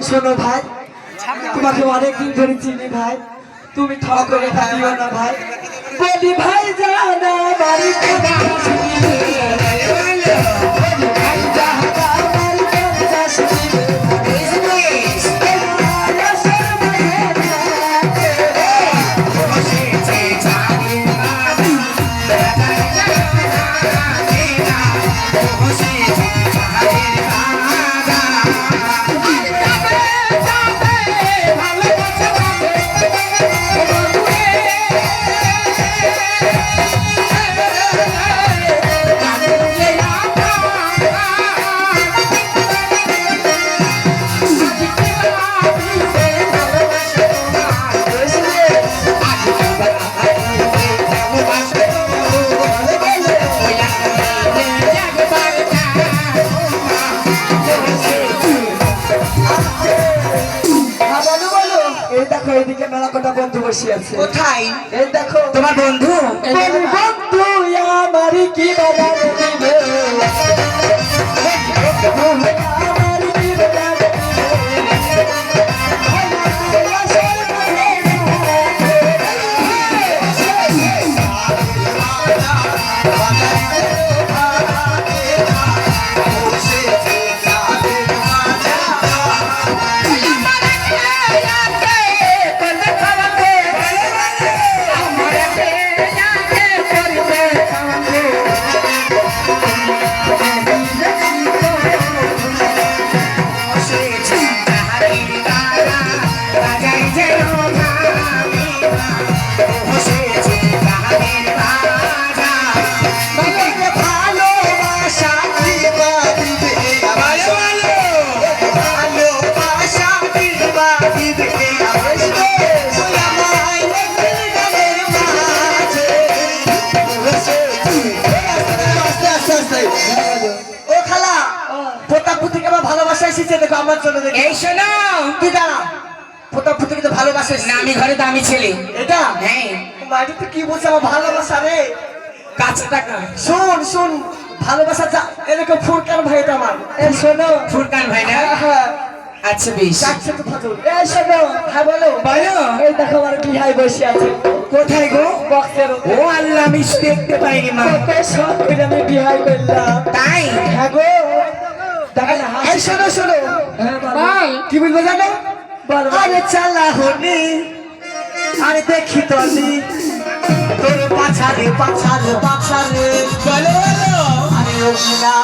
শোনো ভাই, তোমাকে অনেকদিন ধরে চিনি ভাই, তুমি ঠক করে দিও না ভাই। বলি ভাই জানা বাড়ি কোথায় এই দেখো তোমার বন্ধু? বন্ধু আমার কি বাজার দিবে আমার জন্য এই শোনো, তুই দাঁড়া, প্রতাপ থেকে তো ভালোবাসা না আমি ঘরে দামি ছেলে। এটা হ্যাঁ মাটি তো কি বলছে আমার ভালোবাসা রে। কাছে টাকা শোন শোন, ভালোবাসা এরকম ফুরকান ভাই তো আমার। এই শোনো, ফুরকান ভাই না? হ্যাঁ আচ্ছা বেশ। কাছে তো ফাজল। এই শোনো, হ্যাঁ বলো বলো। এই দেখো আমার বিহাই বসে আছে। কোথায় গো? বক্সের ও আল্লাহ, আমি দেখতে পাইনি মা। সব করে আমি বিহাই করলাম। তাই? হ্যাঁ গো। এই শোনো শোনো, বল। কি বলবো জানো? আরে চালা হনি, আরে দেখি তলি তোর পাছারে পাছারে পাছারে, বলো বলো। আরে ওগিলা